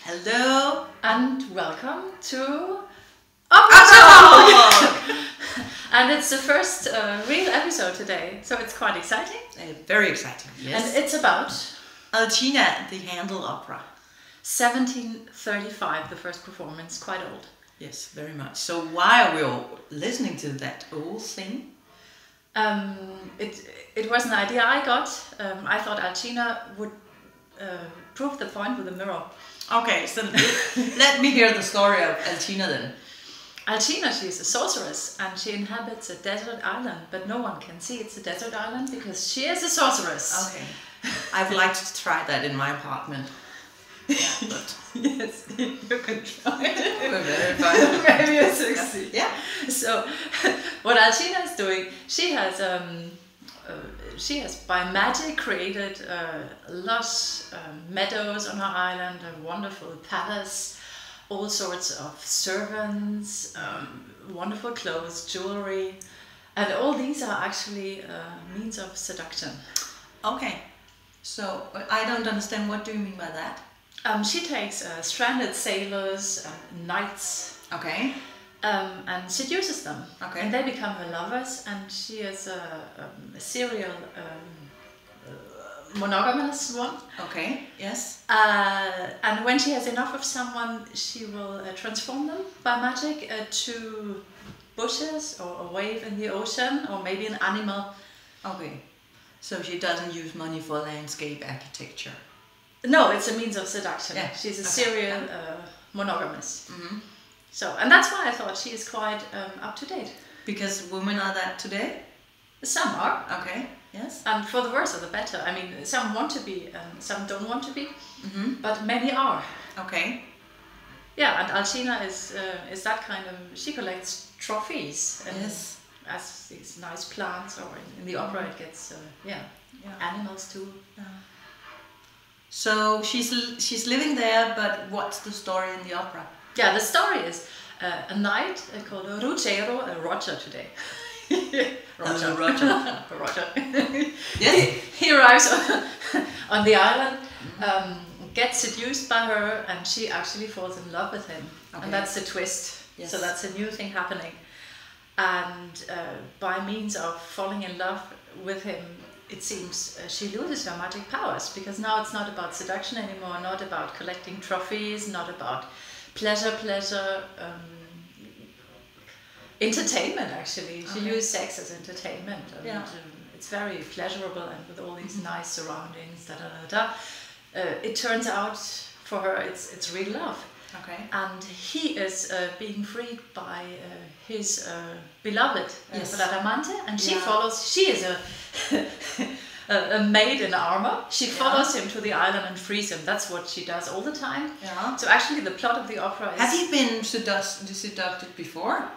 Hello and welcome to Talk! And it's the first real episode today, so it's quite exciting. Very exciting, yes. And it's about Alcina, the Handel opera. 1735, the first performance, quite old. Yes, very much. So why are we all listening to that old thing? It was an idea I got. I thought Alcina would prove the point with a mirror. Okay, so let me hear the story of Alcina then. Alcina, she's a sorceress and she inhabits a desert island, but no one can see it's a desert island because she is a sorceress. Okay. I'd like to try that in my apartment. Yeah, but yes, you can try it. we're very fine. Maybe you succeed. Yeah. So, what Alcina is doing, she has by magic created lush meadows on her island, a wonderful palace, all sorts of servants, wonderful clothes, jewelry, and all these are actually means of seduction. Okay. So I don't understand. What do you mean by that? She takes stranded sailors, knights, Okay. and seduces them. Okay. And they become her lovers, and she is a serial monogamous one. Okay. Yes. And when she has enough of someone, she will transform them by magic to bushes or a wave in the ocean or maybe an animal. Okay. So she doesn't use money for landscape architecture. No, it's a means of seduction. Yeah. She's a serial monogamous. Mm-hmm. So, and that's why I thought she is quite up to date. Because women are that today? Some are. Okay, yes. And for the worse or the better. I mean, some want to be and some don't want to be, but many are. Okay. Yeah, and Alcina is that kind of. She collects trophies and Yes. as these nice plants, or in the opera it gets animals too. Yeah. So she's living there, but what's the story in the opera? Yeah, the story is a knight called Ruggero, Roger today. Roger. Roger. Yes. He arrives on the island, gets seduced by her, and she actually falls in love with him. Okay. And that's the twist. Yes. So that's a new thing happening. And by means of falling in love with him, it seems she loses her magic powers, because now it's not about seduction anymore, not about collecting trophies, not about pleasure, entertainment actually. She used sex as entertainment, and it's very pleasurable, and with all these nice surroundings, it turns out for her it's real love. Okay. And he is being freed by his beloved, Bradamante, and she follows. She is a maid in armor. She follows him to the island and frees him. That's what she does all the time. Yeah. So actually, the plot of the opera is. Have you been seduced before?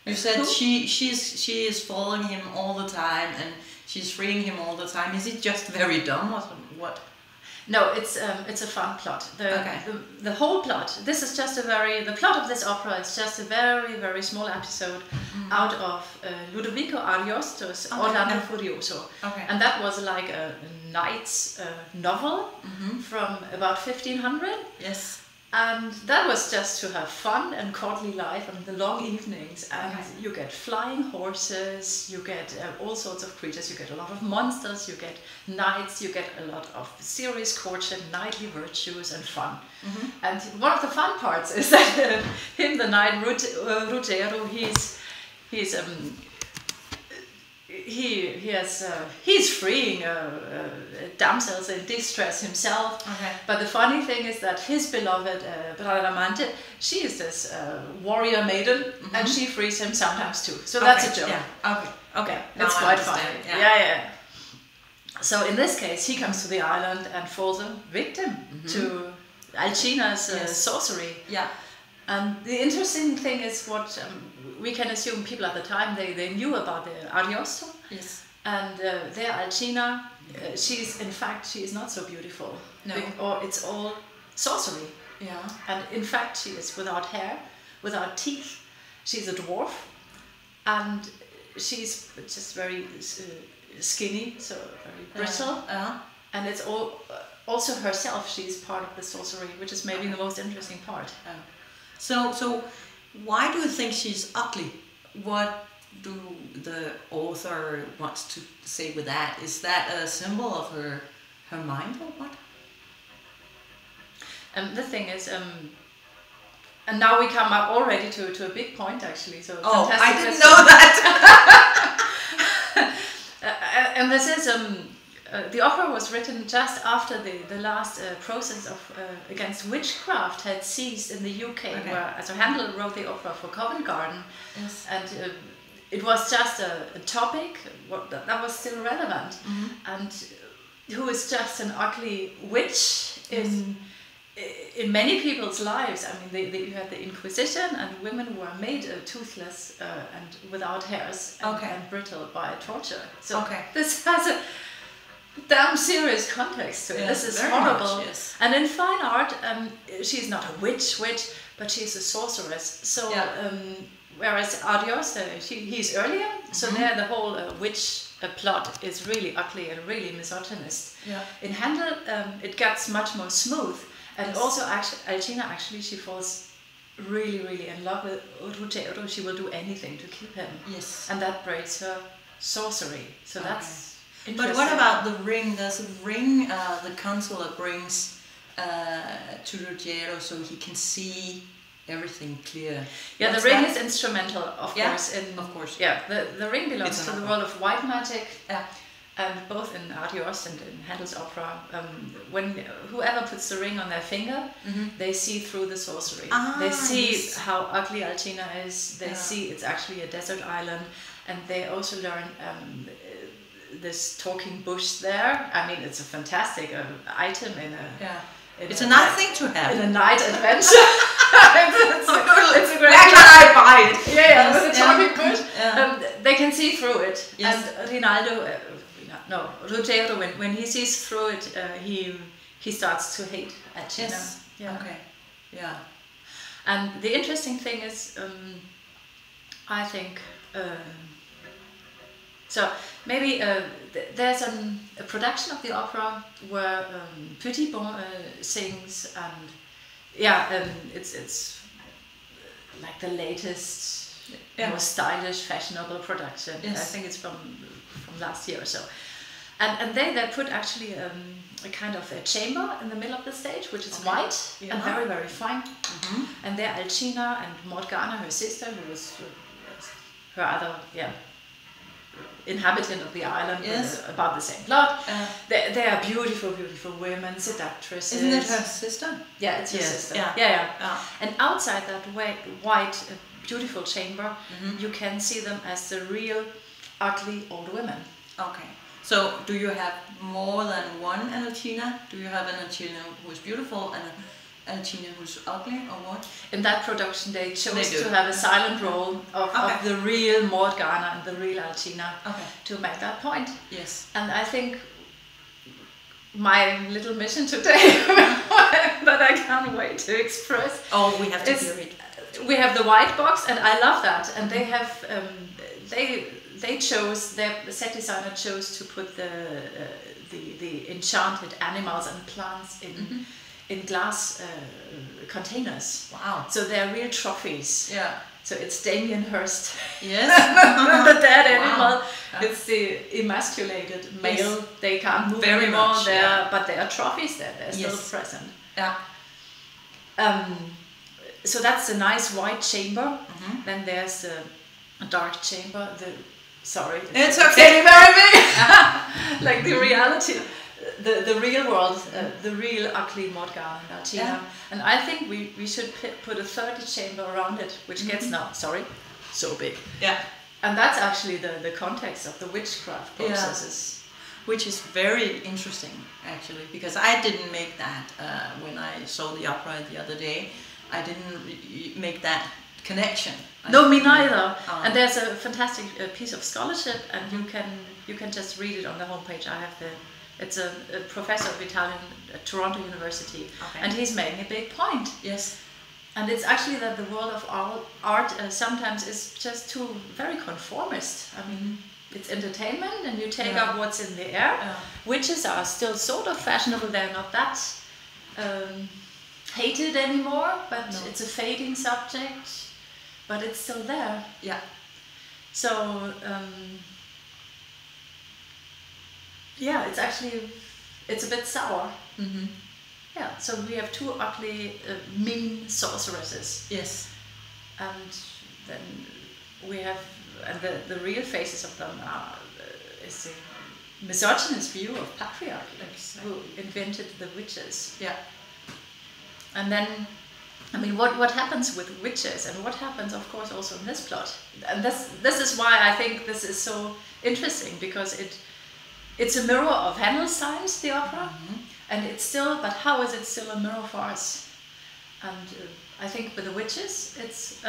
You said she is following him all the time and she's freeing him all the time. Is it just very dumb or what? No, it's a fun plot. The whole plot. This is just the plot of this opera is just a very, very small episode out of Ludovico Ariosto's Orlando Furioso. Okay. And that was like a knight's novel from about 1500. Yes. And that was just to have fun and courtly life and the long evenings. And you get flying horses, you get all sorts of creatures, you get a lot of monsters, you get knights, you get a lot of serious courtship, knightly virtues and fun. And one of the fun parts is that him, the knight Ruggero, he's freeing damsels in distress himself. Okay. But the funny thing is that his beloved Bradamante, she is this warrior maiden, and she frees him sometimes too. So that's a joke. Yeah. Okay. It's quite funny. Yeah. So in this case, he comes to the island and falls a victim to Alcina's sorcery. Yeah. And the interesting thing is what we can assume people at the time, they knew about the Ariosto. Yes. And their Alcina, she is not so beautiful. No. Or it's all sorcery. Yeah. And in fact, she is without hair, without teeth. She's a dwarf. And she's just very skinny, so very brittle. And it's all also herself, she's part of the sorcery, which is maybe the most interesting part. So why do you think she's ugly? What do the author wants to say with that? Is that a symbol of her mind or what? The thing is, and now we come up already to a big point actually. So I didn't know that. And this is the opera was written just after the last process of against witchcraft had ceased in the UK, where so Handel wrote the opera for Covent Garden, and it was just a topic that was still relevant, and who is just an ugly witch in many people's lives. I mean, you had the Inquisition, and women were made toothless and without hairs and brittle by torture. So this has a damn serious context to it. This is horrible. Much, yes. And in fine art, she's not a witch, but she's a sorceress. So whereas Ariosto, he's earlier, so there the whole witch plot is really ugly and really misogynist. In Handel, it gets much more smooth. And also, Alcina actually, she falls really, really in love with Ruggiero. She will do anything to keep him. Yes. And that breaks her sorcery. So that's interesting. But what about the ring? There's a ring the consular brings to Ruggiero so he can see everything clear. Yeah, the ring is instrumental, of course. Of course. Yeah, the ring belongs to the world of white magic. And both in Ariosto and in Handel's opera, when whoever puts the ring on their finger, they see through the sorcery. They see how ugly Alcina is. They see it's actually a desert island, and they also learn this talking bush there. I mean, it's a fantastic item in a. It's a nice thing to have. In a night adventure. it's a great. Where can I buy it? Yeah, with a talking bush. They can see through it. Yes. And Rinaldo. Ruggiero, when he sees through it, he starts to hate Alcina. Yes. Yeah. Okay. Yeah. And the interesting thing is, I think, so maybe there's a production of the opera where Petitbon sings, and it's like the latest, most stylish, fashionable production. Yes. I think it's from last year or so. And they put actually a kind of a chamber in the middle of the stage, which is white and very, very fine. And there Alcina and Morgana, her sister, who was her other inhabitant of the island, about the same plot. They are beautiful, beautiful women, seductresses. Isn't it her sister? Yeah, it's her sister. Yeah. And outside that white, beautiful chamber, you can see them as the real ugly old women. Okay. So, do you have more than one Alcina? Do you have an Alcina who is beautiful and an Alcina who's ugly, or what? In that production, they chose to have a silent role of the real Morgana and the real Alcina to make that point. Yes. And I think my little mission today, that I can't wait to express. Oh, we have to hear it. We have the white box, and I love that. And they have they chose, their set designer chose to put the enchanted animals and plants in glass containers. Wow! So they're real trophies. Yeah. So it's Damien Hirst. Yes. The dead animal. It's the emasculated male. Yes. They can't move anymore. But they are trophies there. They're still present. Yeah. So that's a nice white chamber. Then there's a dark chamber. It's okay. Very big. Like the reality, the real world, the real ugly Morgana and Alcina. Yeah. And I think we should put a third chamber around it, which gets now, so big. Yeah. And that's actually the context of the witchcraft processes. Which is very interesting, actually, because I didn't make that when I saw the opera the other day. I didn't make that connection. No, me neither. And there's a fantastic piece of scholarship, and you can just read it on the homepage. I have it's a professor of Italian at Toronto University, and he's making a big point. Yes. And it's actually that the world of art sometimes is just too very conformist. I mean, it's entertainment, and you take up what's in the air. Witches are still sort of fashionable. They're not that hated anymore, but it's a fading subject, but it's still there. Yeah. So yeah, it's a bit sour. Mm-hmm. Yeah, so we have two ugly, mean sorceresses. Yes. And then we have, and the real faces of them are is the misogynist view of patriarchy, who invented the witches. Yeah. And then, I mean, what happens with witches, and what happens, of course, also in this plot. And this is why I think this is so interesting, because it's a mirror of Handel's the opera, and it's still, but how is it still a mirror for us? And I think with the witches, it's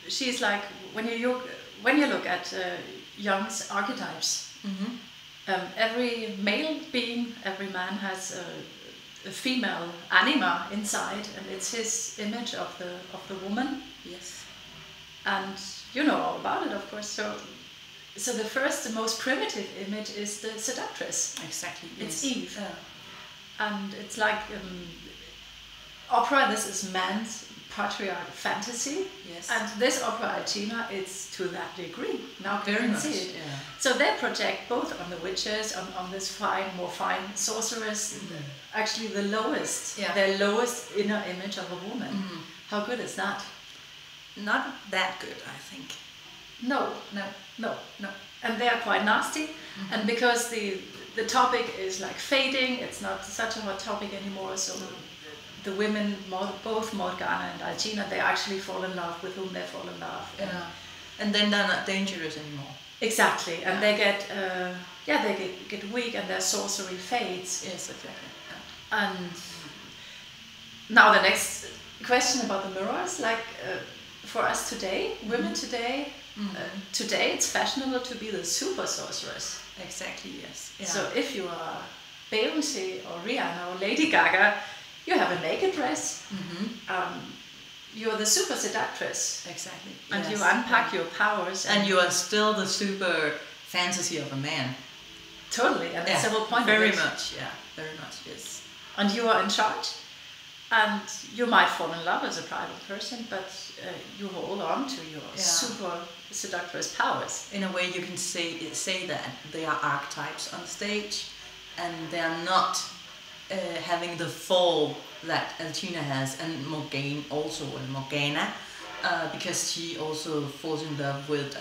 she's like, when you look at Jung's archetypes, every male being, every man has a female anima inside, and it's his image of the woman. Yes. And you know all about it, of course. So the first, the most primitive image is the seductress. Exactly. It's Eve. And it's like opera. This is man's patriarch fantasy. Yes. And this opera Alcina, it's to that degree. Now very much. See it. Yeah. So they project both on the witches, on this more fine sorceress. Actually, the lowest, their lowest inner image of a woman. How good is that? Not that good, I think. No. And they are quite nasty. And because the topic is like fading, it's not such a hot topic anymore. So the women, both Morgana and Alcina, they actually fall in love with whom they fall in love. And then they're not dangerous anymore. Exactly. And they get weak, and their sorcery fades. Yes, exactly. And now the next question about the mirrors, like for us today, women today, today it's fashionable to be the super sorceress. Exactly, yes. Yeah. So if you are Beyoncé or Rihanna or Lady Gaga, you have a naked dress. You're the super seductress. Exactly. And you unpack your powers. And you are still the super fantasy of a man. Totally, and that's the whole point very of it. Much, very much, yes. And you are in charge. And you might fall in love as a private person, but you hold on to your super seductress powers. In a way, you can say that they are archetypes on stage, and they are not having the fall that Alcina has, and Morgana, because she also falls in love with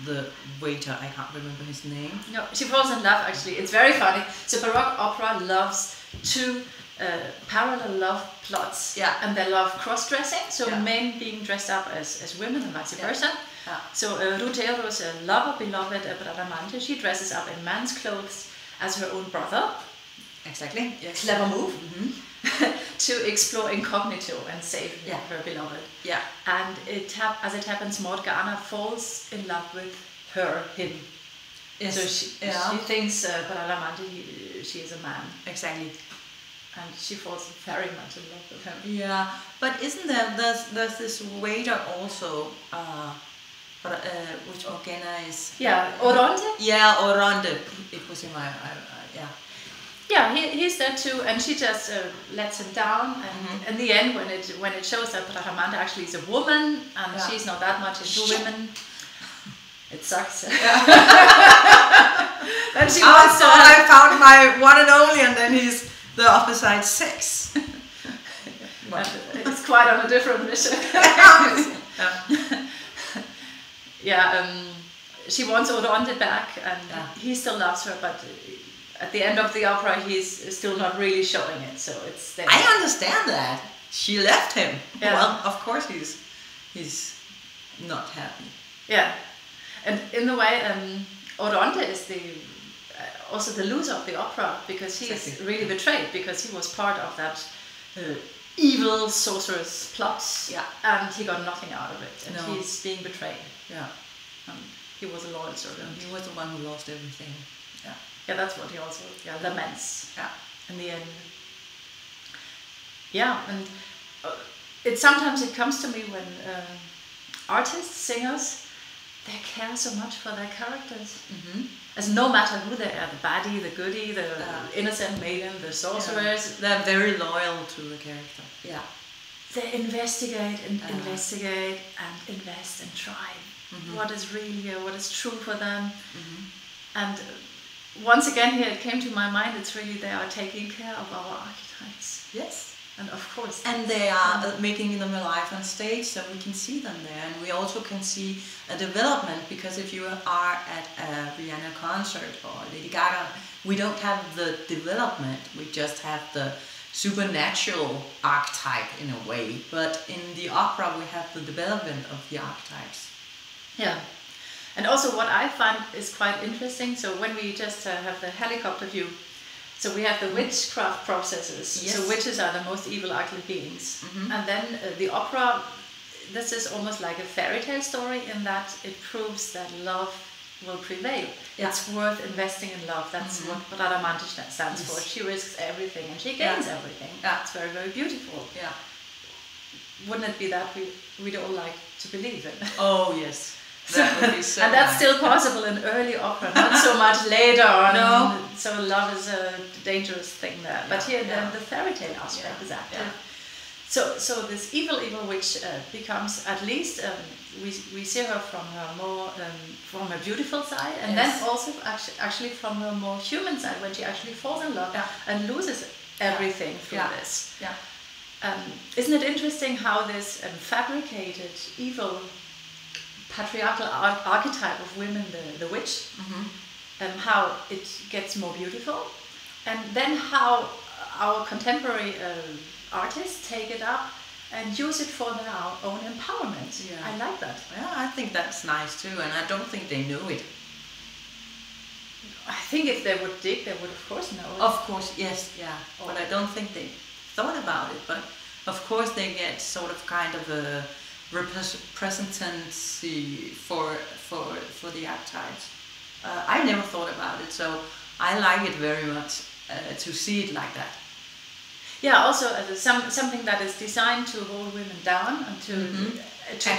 the waiter. I can't remember his name. No, she falls in love. Actually, it's very funny. So Baroque opera loves two parallel love plots, and they love cross-dressing. So men being dressed up as women and vice versa. So Rutero's lover, beloved Bradamante, she dresses up in man's clothes as her own brother. Exactly. Yes. Clever move. To explore incognito and save her beloved. Yeah. And as it happens, Morgana falls in love with him. Yes. So she thinks Bradamante, she is a man. Exactly. And she falls very much in love with him. Yeah, but isn't there's this waiter also, which Morgana is... Yeah, Oronte? Yeah, Oronte. It was in my... Yeah, he's there too, and she just lets him down. And in the end, when it shows that Bradamante actually is a woman, and she's not that much into women, it sucks. Then she wants to... I found my one and only, and then he's the opposite sex. It's quite on a different mission. She wants Oronte back, and he still loves her, but at the end of the opera, he's still not really showing it. So it's there. I understand that she left him. Yeah. Well, of course he's not happy. Yeah, and in the way, Oronte is also the loser of the opera, because he is really betrayed, because he was part of that evil sorceress plot, and he got nothing out of it, and he's being betrayed. Yeah, he was a loyal servant. He was the one who lost everything. Yeah, that's what he also laments. Yeah, in the end. Yeah, and sometimes it comes to me when artists, singers, they care so much for their characters. As no matter who they are, the baddie, the goodie, the innocent maiden, the sorcerers, they're very loyal to the character. Yeah. They investigate and investigate and invest and try what is real here, what is true for them. And once again here it came to my mind, it's really they are taking care of our archetypes. Yes. And of course. And they are making them alive on stage, so we can see them there. And we also can see a development, because if you are at a Rihanna concert or Lady Gaga, we don't have the development, we just have the supernatural archetype in a way. But in the opera we have the development of the archetypes. Yeah. And also what I find is quite interesting, so when we just have the helicopter view, so we have the witchcraft processes. Yes. So witches are the most evil, ugly beings. And then the opera, this is almost like a fairy tale story in that it proves that love will prevail. Yeah. It's worth investing in love. That's what Bradamante stands for. She risks everything and she gains everything. Yeah. It's very, very beautiful. Yeah. Wouldn't it be that we'd all like to believe in? Oh, yes. That would be so and that's still possible in early opera, not so much later on. No. So love is a dangerous thing there. But here the fairy tale aspect is active. Yeah. So this evil witch becomes, at least we see her from her beautiful side, and then also actually from her more human side, when she actually falls in love and loses everything through this. Yeah. Isn't it interesting how this fabricated evil patriarchal archetype of women, the witch, how it gets more beautiful, and then how our contemporary artists take it up and use it for their own empowerment. Yeah. I like that. Yeah, I think that's nice too, and I don't think they knew it. I think if they would dig, they would of course know it. Of course, yes, yeah. But I don't think they thought about it. But of course they get sort of kind of a representancy for the archetypes. I never thought about it, so I like it very much to see it like that. Yeah, also something that is designed to hold women down and to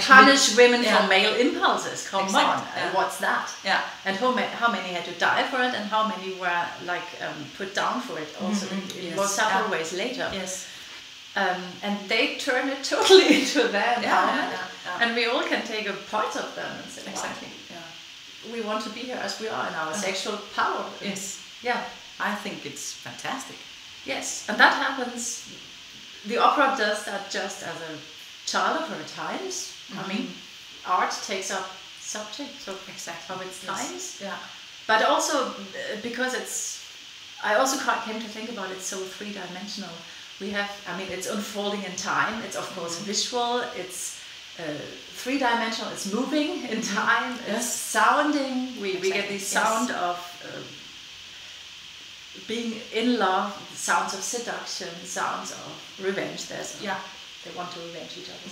punish women for male impulses. Come on, what's that? Yeah. And how many had to die for it, and how many were like put down for it also in more subtle ways later. Yes. And they turn it totally into their empowerment, and we all can take a part of them and say, exactly, we want to be here as we are in our sexual power. Yes, yeah, I think it's fantastic. Yes, and that happens. The opera does that just as a child of her times. I mean, art takes up subjects of its times. Yeah, but also because I also came to think about it so three-dimensional. We have, I mean, it's unfolding in time. It's of course visual. It's three-dimensional. It's moving in time. It's sounding. We get the sound of being in love. Sounds of seduction. Sounds of revenge. They want to revenge each other.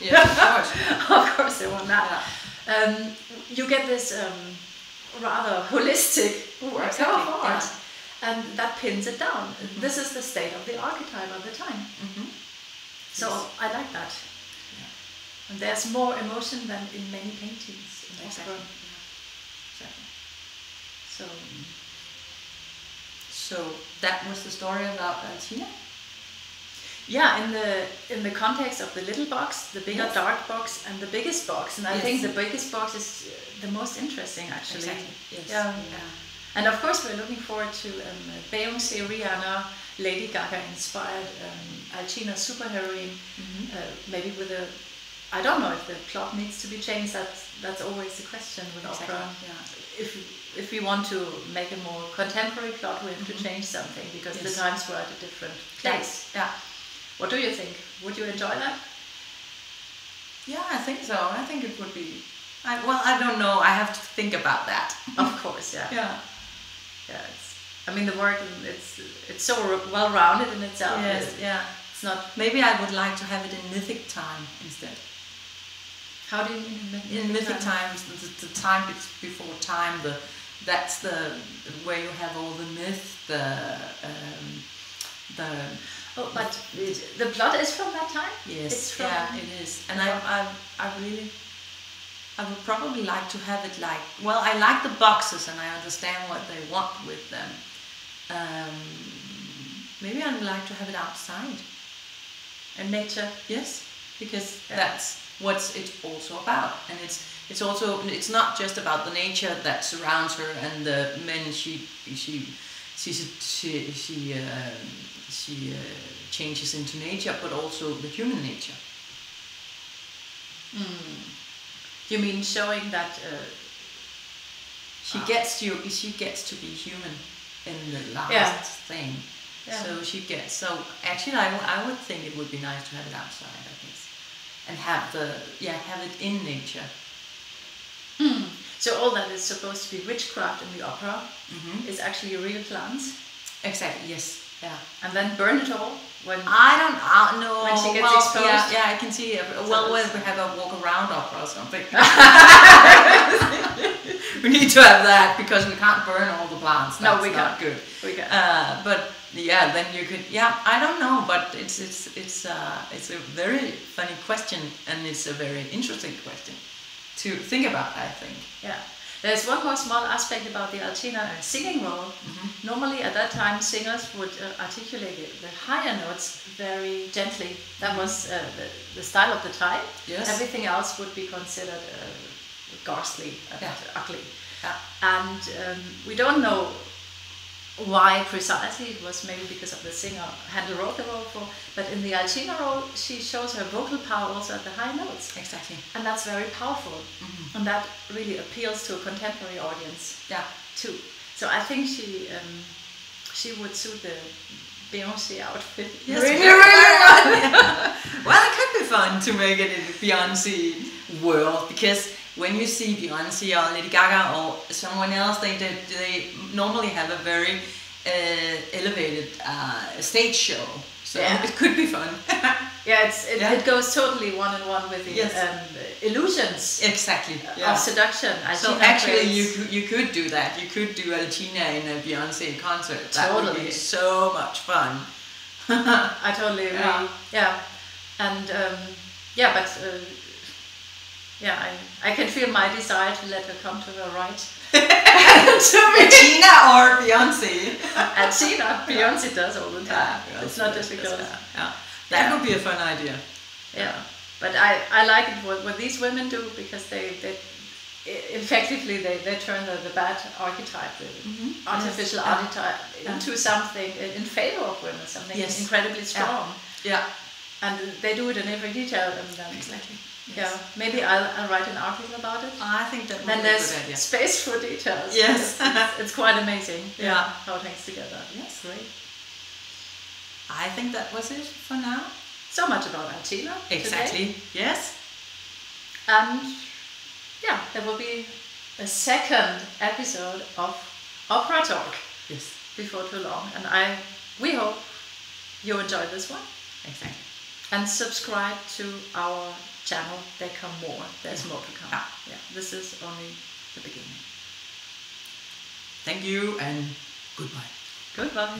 Yeah, of course. Of course, they want that. Yeah. You get this rather holistic work of art. And that pins it down. This is the state of the archetype of the time. So I like that. Yeah. And there's more emotion than in many paintings. Exactly. So that was the story about Alcina? Yeah, in the context of the little box, the bigger dark box, and the biggest box. And I think the biggest box is the most interesting, actually. Exactly. Yes. Yeah. And of course we're looking forward to Beyoncé, Rihanna, Lady Gaga inspired Alcina superheroine, maybe with I don't know if the plot needs to be changed. That's always the question with opera. Yeah. If we want to make a more contemporary plot, we have to change something because the times were at a different place. Yeah. What do you think? Would you enjoy that? Yeah, I think so. I think it would be. I don't know. I have to think about that. Of course, yeah. Yeah. I mean, the work it's so well rounded in itself. Yes, yeah. It's not. Maybe I would like to have it in mythic time instead. How do you mean in mythic times? The time before time. That's where you have all the myth. Oh, but the plot is from that time. Yes, it is, and I really. I would probably like to have it like, well, I like the boxes and I understand what they want with them. Maybe I'd like to have it outside. In nature? Yes, because that's what it's also about. And it's also, it's not just about the nature that surrounds her and the men she changes into nature, but also the human nature. You mean showing that she gets to be human in the last thing. Yeah. So she gets. So actually, I would think it would be nice to have it outside, I guess, and have it in nature. So all that is supposed to be witchcraft in the opera is actually real plants. Exactly. Yes. Yeah. And then burn it all when I don't know. When she gets exposed. Yeah, I can see it. Well, when we have a walk around opera or something. We need to have that because we can't burn all the plants. That's we not can't. good. We can't. But yeah, then you could. Yeah, I don't know, but it's a very funny question and it's a very interesting question to think about, I think. Yeah. There's one more small aspect about the Alcina singing role. Normally at that time singers would articulate the higher notes very gently. That was the style of the time. Yes. Everything else would be considered ghastly and ugly. Yeah. And we don't know why precisely. It was maybe because of the singer Handel wrote the role for, but in the Alcina role she shows her vocal power also at the high notes. Exactly. And that's very powerful. And that really appeals to a contemporary audience too. So I think she would suit the Beyoncé outfit. Yes, really well. Well, it could be fun to make it in the Beyoncé world, because when you see Beyoncé or Lady Gaga or someone else, they normally have a very elevated stage show. So it could be fun. It goes totally one-on-one with the illusions. Exactly. Of seduction. So actually, you could do that. You could do Alcina in a Beyoncé concert. That would be so much fun. I totally agree. Yeah. And I can feel my desire to let her come to her right. Alcina or Beyoncé? Alcina, Beyoncé does all the time. It's not just because. That would be a fun idea. Yeah, but I like it what these women do, because they effectively they turn the bad archetype, the artificial archetype, into something in favor of women, something incredibly strong. Yeah. And they do it in every detail. And exactly. Yeah, maybe I'll write an article about it. I think that would then be a there's good idea. space for details. Yes. It's quite amazing. Yeah. How it hangs together. Yes. Great. I think that was it for now. So much about Alcina. Exactly. Today. Yes. And there will be a second episode of Opera Talk. Yes. Before too long. And we hope you enjoyed this one. Exactly. And subscribe to our channel. There come more. There's more to come. Yeah. This is only the beginning. Thank you and goodbye. Goodbye.